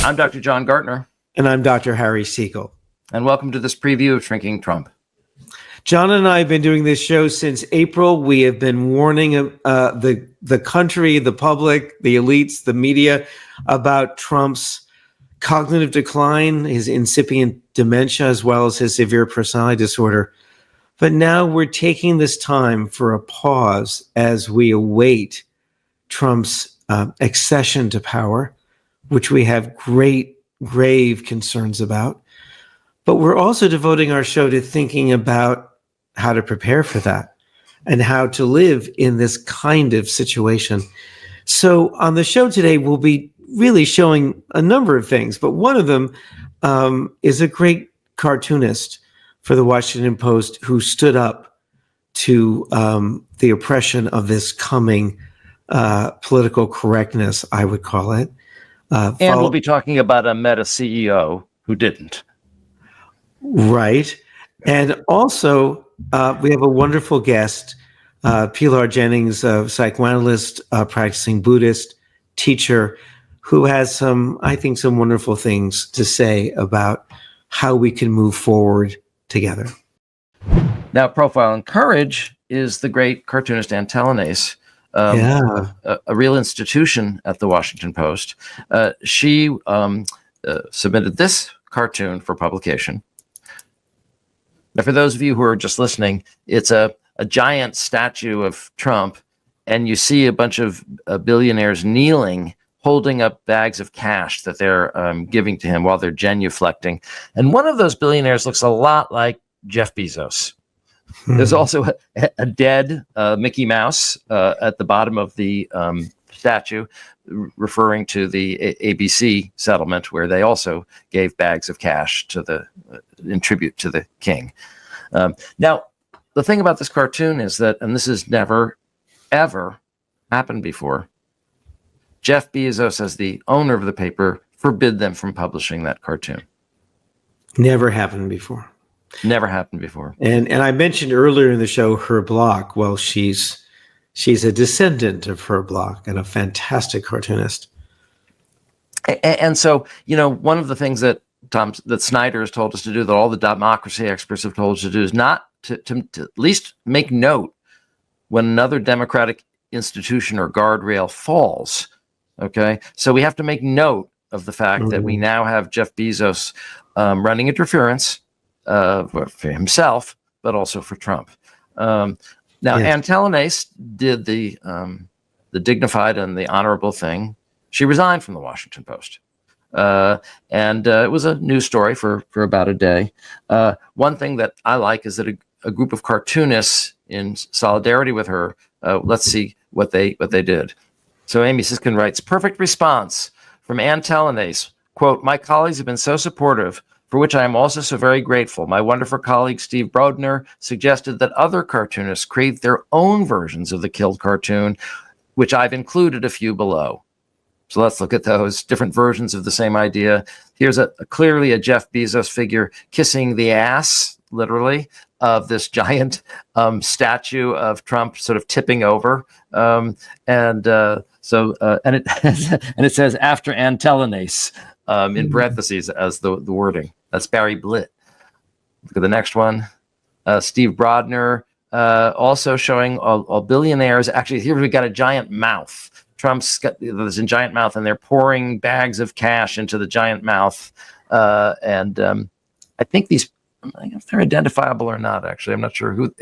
I'm Dr. John Gartner. And I'm Dr. Harry Siegel. And welcome to this preview of Shrinking Trump. John and I have been doing this show since April. We have been warning the country, the public, the elites, the media about Trump's cognitive decline, his incipient dementia, as well as his severe personality disorder. But now we're taking this time for a pause as we await Trump's accession to power, which we have grave concerns about. But we're also devoting our show to thinking about how to prepare for that and how to live in this kind of situation. So on the show today, we'll be really showing a number of things, but one of them is a great cartoonist for the Washington Post who stood up to the oppression of this coming political correctness, I would call it. And we'll be talking about a Meta CEO who didn't. Right. And also, we have a wonderful guest, Pilar Jennings, a psychoanalyst, practicing Buddhist teacher, who has some wonderful things to say about how we can move forward together. Now, Profile in Courage is the great cartoonist Ann Talanace, a real institution at the Washington Post. She submitted this cartoon for publication. Now, for those of you who are just listening, it's a giant statue of Trump, and you see a bunch of billionaires kneeling, holding up bags of cash that they're giving to him while they're genuflecting. And one of those billionaires looks a lot like Jeff Bezos. There's also a dead Mickey Mouse at the bottom of the statue, referring to the ABC settlement, where they also gave bags of cash to in tribute to the king. Now, the thing about this cartoon is that, and this has never, ever happened before, Jeff Bezos, as the owner of the paper, forbid them from publishing that cartoon. Never happened before. Never happened before. And I mentioned earlier in the show Herb Bloch. Well, she's a descendant of Herb Bloch and a fantastic cartoonist. And so, one of the things that Snyder has told us to do, that all the democracy experts have told us to do, is not to at least make note when another democratic institution or guardrail falls. Okay, so we have to make note of the fact that we now have Jeff Bezos running interference for himself, but also for Trump. Now, yes. Ann Talanace did the dignified and the honorable thing. She resigned from the Washington Post. And it was a news story for about a day. One thing that I like is that a group of cartoonists in solidarity with her, let's see what they did. So Amy Siskin writes, perfect response from Ann Talanace. Quote, my colleagues have been so supportive, for which I am also so very grateful. My wonderful colleague Steve Brodner suggested that other cartoonists create their own versions of the killed cartoon, which I've included a few below. So let's look at those different versions of the same idea. Here's clearly a Jeff Bezos figure kissing the ass, literally, of this giant statue of Trump sort of tipping over. And it says after Ann Talanace in parentheses as the wording. That's Barry Blitt. Look at the next one. Steve Brodner also showing all billionaires. Actually, here we got a giant mouth. Trump's got this giant mouth, and they're pouring bags of cash into the giant mouth. I think these, I don't know if they're identifiable or not. Actually, I'm not sure who.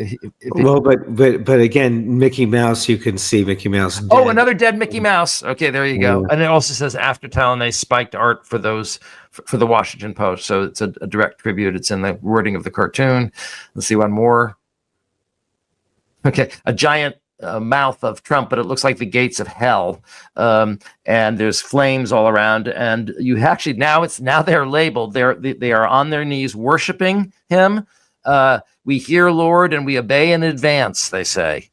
But again, Mickey Mouse, you can see Mickey Mouse. Dead. Oh, another dead Mickey Mouse. Okay, there you go. Yeah. And it also says after Talanace spiked art for the Washington Post. So it's a direct tribute. It's in the wording of the cartoon. Let's see one more. Okay, a giant mouth of Trump, but it looks like the gates of hell, and there's flames all around. And you actually now they're labeled. They are on their knees worshiping him. We hear, Lord, and we obey in advance, they say.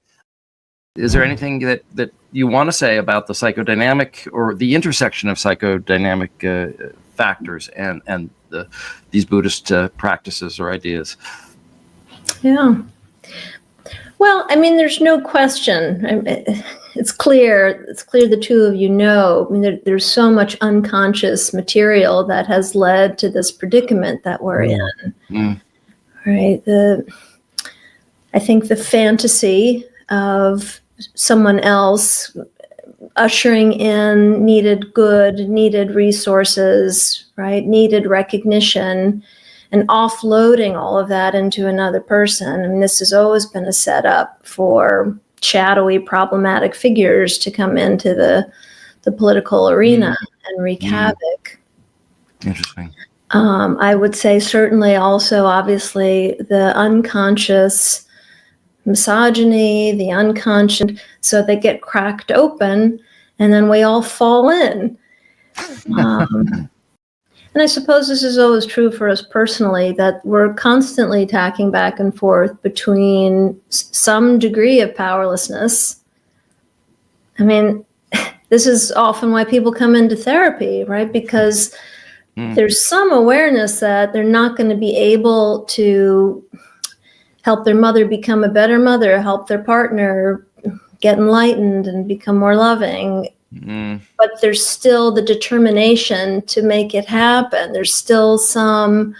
Is there anything that you want to say about the psychodynamic or the intersection of psychodynamic factors and these Buddhist practices or ideas? Yeah. Well, I mean, there's no question. it's clear the two of you know. I mean, there's so much unconscious material that has led to this predicament that we're in. Right? I think the fantasy of someone else ushering in needed good, needed resources, right? Needed recognition, and offloading all of that into another person. I mean, this has always been a setup for shadowy, problematic figures to come into the political arena and wreak havoc. Interesting. I would say certainly also, obviously, the unconscious misogyny, the unconscious, so they get cracked open and then we all fall in. And I suppose this is always true for us personally, that we're constantly tacking back and forth between some degree of powerlessness. I mean, this is often why people come into therapy, right? Because there's some awareness that they're not going to be able to help their mother become a better mother, help their partner get enlightened and become more loving. But there's still the determination to make it happen. There's still some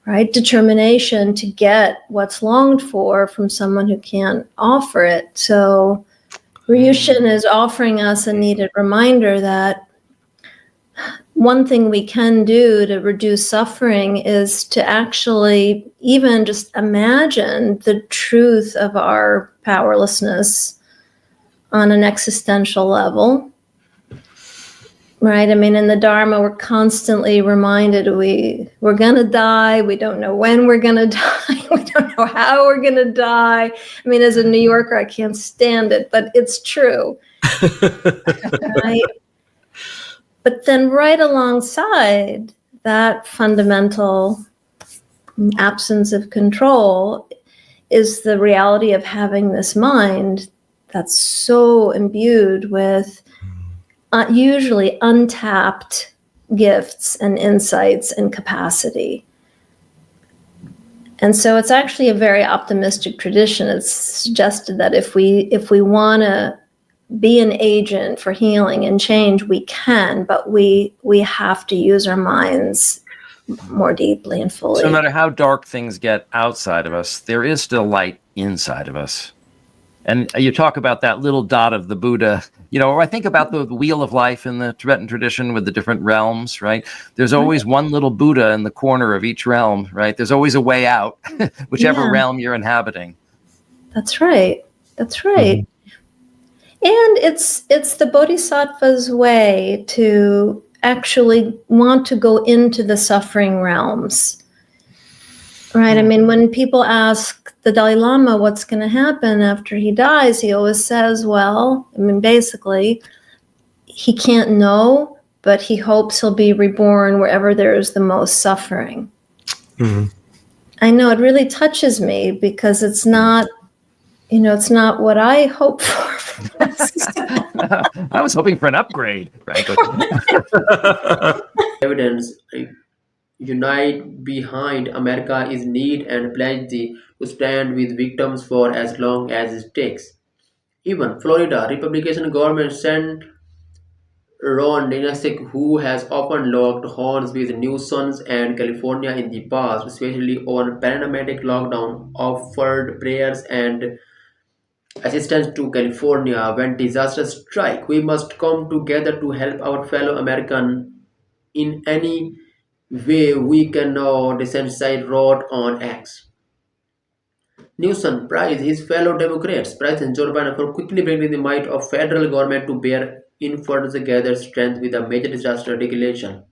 determination to get what's longed for from someone who can't offer it. So Ryushin is offering us a needed reminder that one thing we can do to reduce suffering is to actually even just imagine the truth of our powerlessness on an existential level. Right? I mean, in the Dharma, we're constantly reminded we're going to die. We don't know when we're going to die. We don't know how we're going to die. I mean, as a New Yorker, I can't stand it, but it's true. Right? But then right alongside that fundamental absence of control is the reality of having this mind that's so imbued with usually untapped gifts and insights and capacity. And so it's actually a very optimistic tradition. It's suggested that if we want to be an agent for healing and change, we can, but we have to use our minds more deeply and fully. So no matter how dark things get outside of us, there is still light inside of us. And you talk about that little dot of the Buddha, or I think about the wheel of life in the Tibetan tradition with the different realms, right? There's always one little Buddha in the corner of each realm, right? There's always a way out, whichever realm you're inhabiting. That's right. That's right. And it's the Bodhisattva's way to actually want to go into the suffering realms. Right. I mean, when people ask the Dalai Lama what's going to happen after he dies, he always says, well, I mean, basically, he can't know, but he hopes he'll be reborn wherever there is the most suffering. I know it really touches me because it's not, it's not what I hope for. I was hoping for an upgrade, frankly. Evidence unite behind America is need and pledge to stand with victims for as long as it takes. Even Florida Republican government sent Ron DeSantis, who has often locked horns with Newsom and California in the past, especially on pandemic lockdown, offered prayers and assistance to California when disasters strike. We must come together to help our fellow American in any way we can now, DeSantis wrote on X. Newsom praised his fellow Democrats, President Joe Biden, for quickly bringing the might of federal government to bear in further gather strength with a major disaster declaration.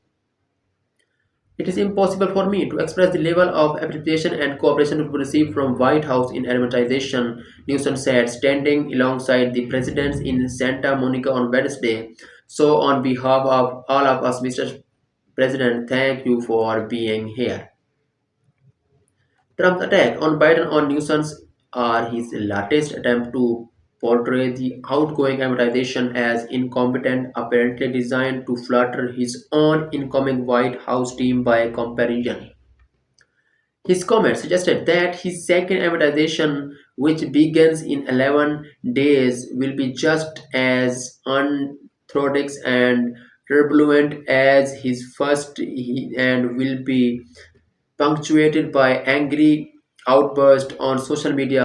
It is impossible for me to express the level of appreciation and cooperation we receive from White House in administration, Newsom said, standing alongside the presidents in Santa Monica on Wednesday. So on behalf of all of us, Mr. President, thank you for being here. Trump's attack on Biden on Newsom are his latest attempt to portray the outgoing administration as incompetent, apparently designed to flatter his own incoming White House team by comparison. His comment suggested that his second amortization, which begins in 11 days, will be just as unorthodox and turbulent as his first and will be punctuated by angry outbursts on social media